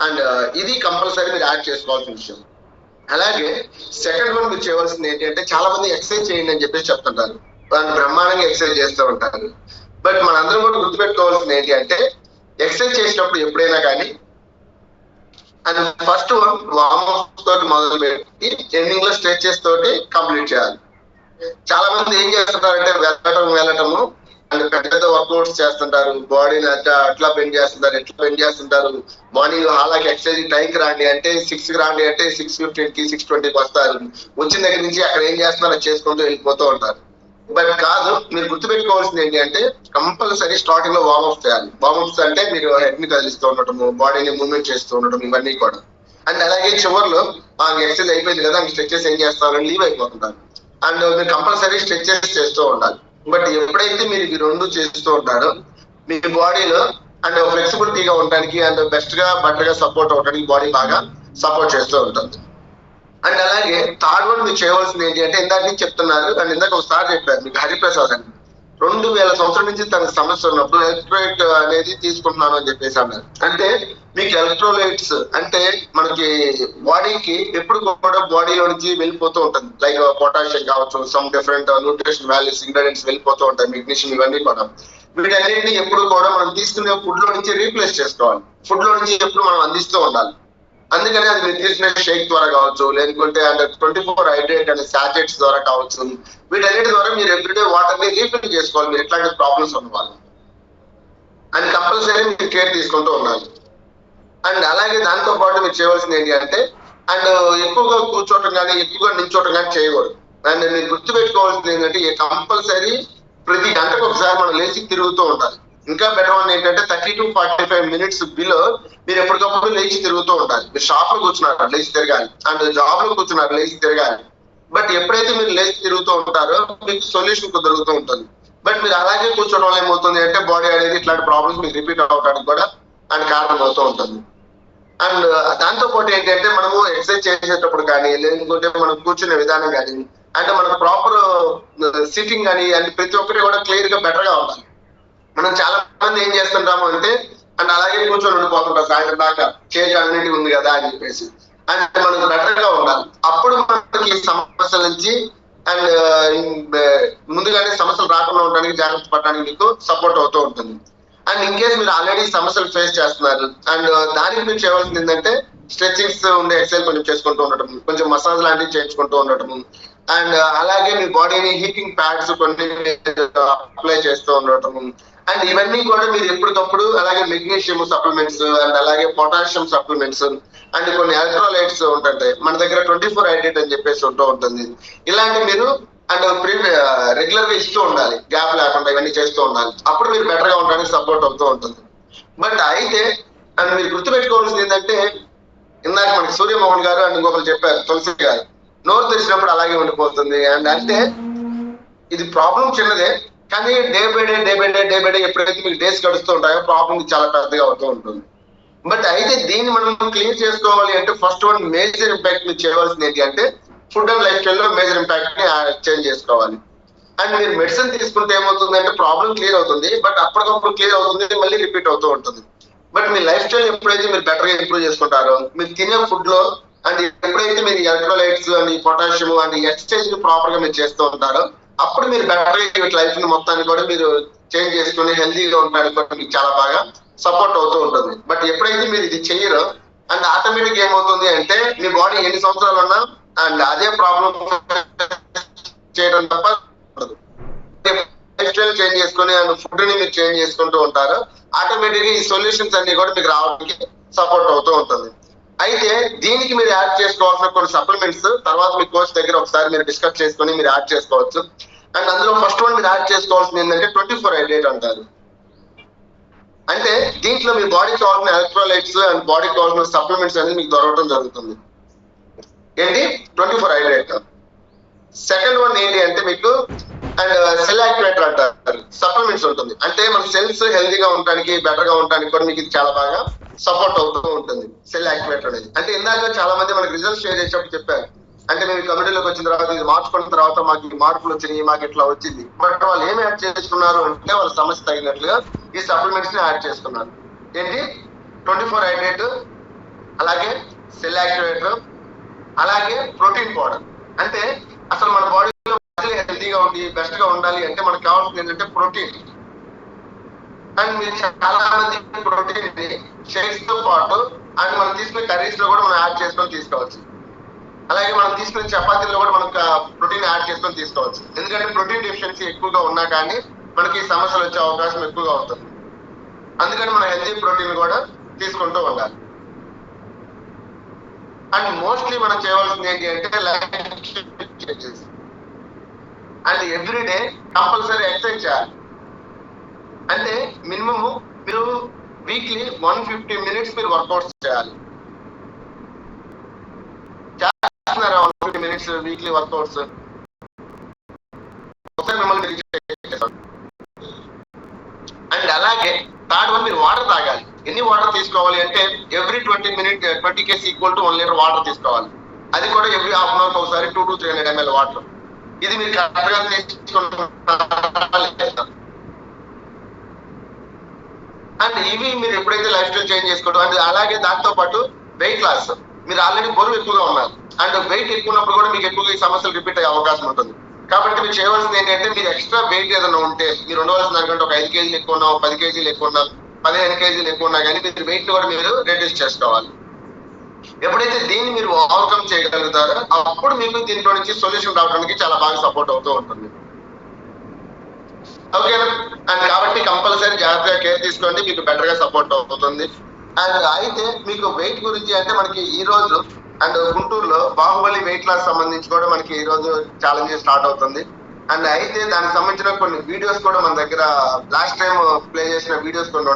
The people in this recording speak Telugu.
అండ్ ఇది కంపల్సరీ మీరు యాడ్ చేసుకోవాల్సిన విషయం. అలాగే సెకండ్ వన్ మీరు చేయవలసింది ఏంటి అంటే, చాలా మంది ఎక్సర్సైజ్ చేయండి అని చెప్పేసి చెప్తుంటారు, వాళ్ళు బ్రహ్మాండంగా ఎక్సర్సైజ్ చేస్తూ ఉంటారు. బట్ మనందరం కూడా గుర్తుపెట్టుకోవాల్సింది ఏంటి అంటే, ఎక్సర్సైజ్ చేసినప్పుడు ఎప్పుడైనా కానీ అండ్ ఫస్ట్ వన్ వార్మప్ తోటి మొదలు పెట్టి ఎండింగ్ లో స్ట్రెచెస్ తోటి కంప్లీట్ చేయాలి. చాలా మంది ఏం చేస్తుంటారంటే వెళ్ళటము అండ్ పెద్ద పెద్ద వర్కౌట్స్ చేస్తుంటారు, బాడీని అట్లా బెండ్ చేస్తుంటారు, ఎట్లా బెండ్ చేస్తుంటారు. మార్నింగ్ హాలాకి ఎక్సర్సైజ్ టైంకి రాండి అంటే 6కి రాండి అంటే 6:15కి 6:20కి వస్తారు. వచ్చిన దగ్గర నుంచి అక్కడ ఏం చేస్తున్నారో చేసుకుంటూ వెళ్ళిపోతూ ఉంటారు. బట్ కాదు, మీరు గుర్తుపెట్టుకోవాల్సింది ఏంటి అంటే, కంపల్సరీ స్టార్టింగ్ లో వార్మప్ చేయాలి. వార్మప్స్ అంటే మీరు హెడ్ ని కదిలిస్తూ ఉండటము, బాడీని మూవ్మెంట్ చేస్తూ ఉండటం, ఇవన్నీ కూడా. అండ్ అలాగే చివరిలో ఎక్సర్సైజ్ అయిపోయింది కదా, స్ట్రెచెస్ ఏం చేస్తారు, లీవ్ అయిపోతుంటారు. అండ్ మీరు కంపల్సరీ స్ట్రెచెస్ చేస్తూ ఉండాలి. బట్ ఎప్పుడైతే మీరు ఇవి రెండు చేస్తూ ఉంటారో మీ బాడీలో అండ్ ఫ్లెక్సిబిలిటీగా ఉండడానికి అండ్ బెస్ట్ గా బెటర్ గా సపోర్ట్ అవడానికి బాడీ బాగా సపోర్ట్ చేస్తూ ఉంటుంది. అండ్ అలాగే థర్డ్ వన్ మీరు చేయవలసింది ఏంటి అంటే, ఇందాక నుంచి చెప్తున్నారు అండ్ ఇందాక ఒకసారి చెప్పారు మీకు హరిప్రసాద్ అని, 2000 సంవత్సరం నుంచి తనకు సమస్య ఉన్నప్పుడు ఎలక్ట్రోలైట్ అనేది తీసుకుంటున్నాను అని చెప్పేసి అన్నారు. అంటే మీకు ఎలక్ట్రోలైట్స్ అంటే మనకి బాడీకి ఎప్పుడు కూడా బాడీలో నుంచి వెళ్ళిపోతూ ఉంటుంది. లైక్ పొటాషియం కావచ్చు, some different nutrition values ingredients వెళ్ళిపోతూ ఉంటాయి, మెగ్నీషియం ఇవన్నీ కూడా. వీటన్నిటిని ఎప్పుడు కూడా మనం తీసుకునే ఫుడ్ లో నుంచి రీప్లేస్ చేసుకోవాలి. ఫుడ్ లో నుంచి ఎప్పుడు మనం అందిస్తూ ఉండాలి. అందుకని అది మీరు తీసుకునే షేక్ ద్వారా కావచ్చు, లేకుంటే అంటే 24 హైడ్రేట్ అనే సాచెట్స్ ద్వారా కావచ్చు, వీటన్నిటి ద్వారా మీరు ఎవ్రీడే వాటర్ ని రీఫిల్ చేసుకోవాలి మీరు ఎట్లాంటి ప్రాబ్లమ్స్ ఉన్న వాళ్ళు. అండ్ కంపల్సరీ మీరు కేర్ తీసుకుంటూ ఉండాలి. అండ్ అలాగే దాంతో పాటు మీరు చేయవలసింది ఏంటి అంటే, అండ్ ఎక్కువగా కూర్చోవటం కానీ ఎక్కువగా నిల్చోవటం కానీ చేయకూడదు. అండ్ మీరు గుర్తుపెట్టుకోవాల్సింది ఏంటంటే, కంపల్సరీ ప్రతి గంటకు ఒకసారి మనం లేచి తిరుగుతూ ఉండాలి. ఇంకా బెటర్ వన్ ఏంటంటే 30 to 45 minutes బిలో మీరు ఎప్పటికప్పుడు లేచి తిరుగుతూ ఉండాలి. మీరు షాప్ లో కూర్చున్నారు లేచి తిరగాలి, అండ్ జాబ్ లో కూర్చున్నారు లేచి తిరగాలి. బట్ ఎప్పుడైతే మీరు లేచి తిరుగుతూ ఉంటారో మీకు సొల్యూషన్ దొరుకుతూ ఉంటుంది. బట్ మీరు అలాగే కూర్చోవడం వల్ల ఏమవుతుంది అంటే, బాడీ అనేది ఇట్లాంటి ప్రాబ్లమ్స్ మీకు రిపీట్ అవడానికి కూడా అండ్ కారణం అవుతూ ఉంటుంది. అండ్ దాంతో పాటు ఏంటంటే, మనము ఎక్సర్సైజ్ చేసేటప్పుడు కానీ లేకుంటే మనం కూర్చునే విధానం కానీ అంటే మనకు ప్రాపర్ సిట్టింగ్ కానీ అండ్ ప్రతి ఒక్కటి కూడా క్లియర్ గా బెటర్ గా ఉండాలి. మనం చాలా మంది ఏం చేస్తుంటాము అంటే, అండ్ అలాగే కూర్చొని ఉండిపోతుంటాం సాయంత్రం దాకా, చేతి అన్నిటి ఉంది కదా అని చెప్పేసి. అండ్ మనకు బెటర్ గా ఉండాలి. అప్పుడు మనకి ఈ సమస్యల నుంచి అండ్ ముందుగానే సమస్యలు రాకుండా ఉండడానికి జాగ్రత్త పడడానికి మీకు సపోర్ట్ అవుతూ ఉంటుంది. అండ్ ఇన్ కేస్ మీరు ఆల్రెడీ సమస్యలు ఫేస్ చేస్తున్నారు అండ్ దానికి మీరు చేయవలసింది ఏంటంటే, స్ట్రెచింగ్స్ ఉండే ఎక్సర్సైజ్ కొంచెం చేసుకుంటూ ఉండటం, కొంచెం మసాజ్ లాంటివి చేయించుకుంటూ ఉండటము, అండ్ అలాగే మీ బాడీని హీటింగ్ ప్యాడ్స్ కొన్ని అప్లై చేస్తూ ఉండటము. అండ్ ఇవన్నీ కూడా మీరు ఎప్పటికప్పుడు అలాగే మెగ్నీషియం సప్లిమెంట్స్ అండ్ అలాగే పొటాషియం సప్లిమెంట్స్ అండ్ కొన్ని ఎలక్ట్రోలైట్స్ ఉంటుంటాయి మన దగ్గర, 24 హైడ్రేట్ అని చెప్పేసి ఉంటూ ఉంటుంది. ఇలాంటి మీరు అండ్ రెగ్యులర్ గా ఇస్తూ ఉండాలి, గ్యాప్ లేకుండా ఇవన్నీ చేస్తూ ఉండాలి. అప్పుడు మీరు బెటర్ గా ఉండడానికి సపోర్ట్ అవుతూ ఉంటుంది. బట్ అయితే అండ్ మీరు గుర్తుపెట్టుకోవాల్సింది ఏంటంటే, ఇందాక మనకి సూర్యమోహన్ గారు అండ్ ఇంకొకరు చెప్పారు తులసి గారు, నోరు తెరిచినప్పుడు అలాగే ఉండిపోతుంది అండ్ అంటే ఇది ప్రాబ్లం చిన్నదే, కానీ డే బై డే ఎప్పుడైతే మీకు డేస్ గడుస్తూ ఉంటాయో ప్రాబ్లం చాలా పెద్దగా అవుతూ ఉంటుంది. బట్ అయితే దీన్ని మనం క్లియర్ చేసుకోవాలి అంటే, ఫస్ట్ వన్ మేజర్ ఇంపాక్ట్ మీరు చేయవలసింది ఏంటి అంటే, ఫుడ్ అండ్ లైఫ్ స్టైల్ లో మేజర్ ఇంపాక్ట్ ని చేంజ్ చేసుకోవాలి. అండ్ మీరు మెడిసిన్ తీసుకుంటే ఏమవుతుంది అంటే, ప్రాబ్లం క్లియర్ అవుతుంది బట్ అప్పటికప్పుడు క్లియర్ అవుతుంది, మళ్ళీ రిపీట్ అవుతూ ఉంటుంది. బట్ మీ లైఫ్ స్టైల్ ఎప్పుడైతే మీరు బెటర్ గా ఇంప్రూవ్ చేసుకుంటారో, మీరు తినే ఫుడ్ లో అండ్ ఎప్పుడైతే మీరు electrolytes and potassium and exercise proper గా మీరు చేస్తూ ఉంటారో, అప్పుడు మీరు బెటర్ లైఫ్ ని మొత్తాన్ని కూడా మీరు చేంజ్ చేసుకుని హెల్తీగా ఉండడానికి కూడా మీకు చాలా బాగా సపోర్ట్ అవుతూ ఉంటుంది. బట్ ఎప్పుడైతే మీరు ఇది చెయ్యరో అండ్ ఆటోమేటిక్ ఏమవుతుంది అంటే, మీ బాడీ ఎన్ని సంవత్సరాలు ఉన్నా అండ్ అదే ప్రాబ్లం చేయడం తప్ప లైఫ్ స్టైల్ చేంజ్ చేసుకుని అండ్ ఫుడ్ ని మీరు చేంజ్ చేసుకుంటూ ఉంటారు, ఆటోమేటిక్ గా ఈ సొల్యూషన్స్ అన్ని కూడా మీకు రావడానికి సపోర్ట్ అవుతూ ఉంటుంది. అయితే దీనికి మీరు యాడ్ చేసుకోవాల్సిన కొన్ని సప్లిమెంట్స్ తర్వాత మీ కోచ్ దగ్గర ఒకసారి మీరు డిస్కస్ చేసుకుని మీరు యాడ్ చేసుకోవచ్చు. అండ్ అందులో ఫస్ట్ వన్ మీరు యాడ్ చేసుకోవాల్సింది ఏంటంటే 24 హైడ్రేట్ అంటారు. అంటే దీంట్లో మీ బాడీకి కావాల్సిన ఎలక్ట్రోలైట్స్ అండ్ బాడీకి కావాల్సిన సప్లిమెంట్స్ అనేది మీకు దొరకడం జరుగుతుంది. ఏంటి 24 హైడ్రేట్. సెకండ్ వన్ ఏంటి అంటే మీకు అండ్ సెల్ యాక్టివేటర్ అంటారు, సప్లిమెంట్స్ ఉంటుంది. అంటే మన సెల్స్ హెల్తీగా ఉండడానికి బెటర్ గా ఉండడానికి కూడా మీకు ఇది చాలా బాగా సపోర్ట్ అవుతూ ఉంటుంది సెల్ యాక్టివేటర్ అనేది. అంటే ఇందాక చాలా మంది మనకి రిజల్ట్స్ షేర్ చేసేటప్పుడు చెప్పారు, అంటే మేము కమిటీలోకి వచ్చిన తర్వాత ఇది మార్చుకున్న తర్వాత మాకు ఈ మార్పులు వచ్చినాయి, మాకు ఇట్లా వచ్చింది. బట్ వాళ్ళు ఏమి యాడ్ చేసుకున్నారు అంటే, వాళ్ళ సమస్య తగినట్లుగా ఈ సప్లిమెంట్స్ ని యాడ్ చేసుకున్నారు. ఏంటి 24 హైడ్రేట్ అలాగే సెల్ యాక్టివేటర్, అలాగే ప్రోటీన్ పౌడర్. అంటే అసలు మన బాడీలో హెల్తీగా ఉండి బెస్ట్ గా ఉండాలి అంటే మనకు కావాల్సింది ఏంటంటే ప్రోటీన్. అండ్ మీరు చాలా మంది ప్రోటీన్ షేక్స్ తో పాటు అండ్ మనం తీసుకునే కర్రీస్ లో కూడా మనం యాడ్ చేసుకొని తీసుకోవచ్చు. అలాగే మనం తీసుకునే చపాతీల్లో కూడా మనకు ప్రోటీన్ యాడ్ చేసుకొని తీసుకోవచ్చు. ఎందుకంటే ప్రోటీన్ డెఫిషియన్సీ ఎక్కువగా ఉన్నా కానీ మనకి సమస్యలు వచ్చే అవకాశం ఎక్కువగా ఉంటుంది. అందుకని మనం హెల్తీ ప్రోటీన్ కూడా తీసుకుంటూ ఉండాలి. అండ్ మోస్ట్లీ మనం చేయవలసింది ఏంటి అంటే life and everyday compulsory exercise చేయాలి. అంటే మినిమమ్ మీరు వీక్లీ 150 minutes మీరు వర్కౌట్స్ చేయాలి. చేస్తున్నారా 150 minutes వీక్లీ వర్కౌట్స్? ఒకసారి మిమ్మల్ని అండ్ అలాగే థర్డ్ వన్, మీరు వాటర్ తాగాలి. ఎన్ని వాటర్ తీసుకోవాలి అంటే every 20 minutes 20 kg equal to 1 litre water తీసుకోవాలి. అది కూడా ఎవ్రీ హాఫ్ అన్ అవర్ ఒకసారి 200 to 300 ml వాటర్. ఇది మీరు కరెక్ట్ గా తీసుకుంటారు. అండ్ ఇవి మీరు ఎప్పుడైతే లైఫ్ స్టైల్ చేంజ్ చేసుకోవడం అండ్ అలాగే దాంతో పాటు వెయిట్ లాస్. మీరు ఆల్రెడీ బరువు ఎక్కువగా ఉన్నారు అండ్ వెయిట్ ఎక్కువ ఉన్నప్పుడు కూడా మీకు ఎక్కువగా ఈ సమస్యలు రిపీట్ అయ్యే అవకాశం ఉంటుంది. కాబట్టి మీరు చేయవలసింది ఏంటంటే మీరు ఎక్స్ట్రా వెయిట్ ఏదైనా ఉంటే మీరు ఉండవలసిన దానికంటే ఒక 5 kg ఎక్కువ ఉన్నా, 10 kg ఎక్కువ ఉన్నా, 15 kg ఎక్కువ ఉన్నా కానీ మీరు వెయిట్ కూడా మీరు రెడ్యూస్ చేసుకోవాలి. ఎప్పుడైతే దీన్ని మీరు ఓవర్కమ్ చేయగలుగుతారో అప్పుడు మీకు దీంట్లో నుంచి సొల్యూషన్ రావడానికి చాలా బాగా సపోర్ట్ అవుతూ ఉంటుంది. ఓకేనా? అండ్ కాబట్టి కంపల్సరీ జాగ్రత్తగా కేర్ తీసుకోండి, మీకు బెటర్ గా సపోర్ట్ అవుతుంది. అండ్ అయితే మీకు వెయిట్ గురించి అంటే మనకి ఈ రోజు అండ్ గుంటూరులో బాహుబలి వెయిట్ లాస్ సంబంధించి కూడా మనకి ఈ రోజు ఛాలెంజ్ స్టార్ట్ అవుతుంది. అండ్ అయితే దానికి సంబంధించిన కొన్ని వీడియోస్ కూడా మన దగ్గర లాస్ట్ టైం ప్లే చేసిన వీడియోస్ కొన్ని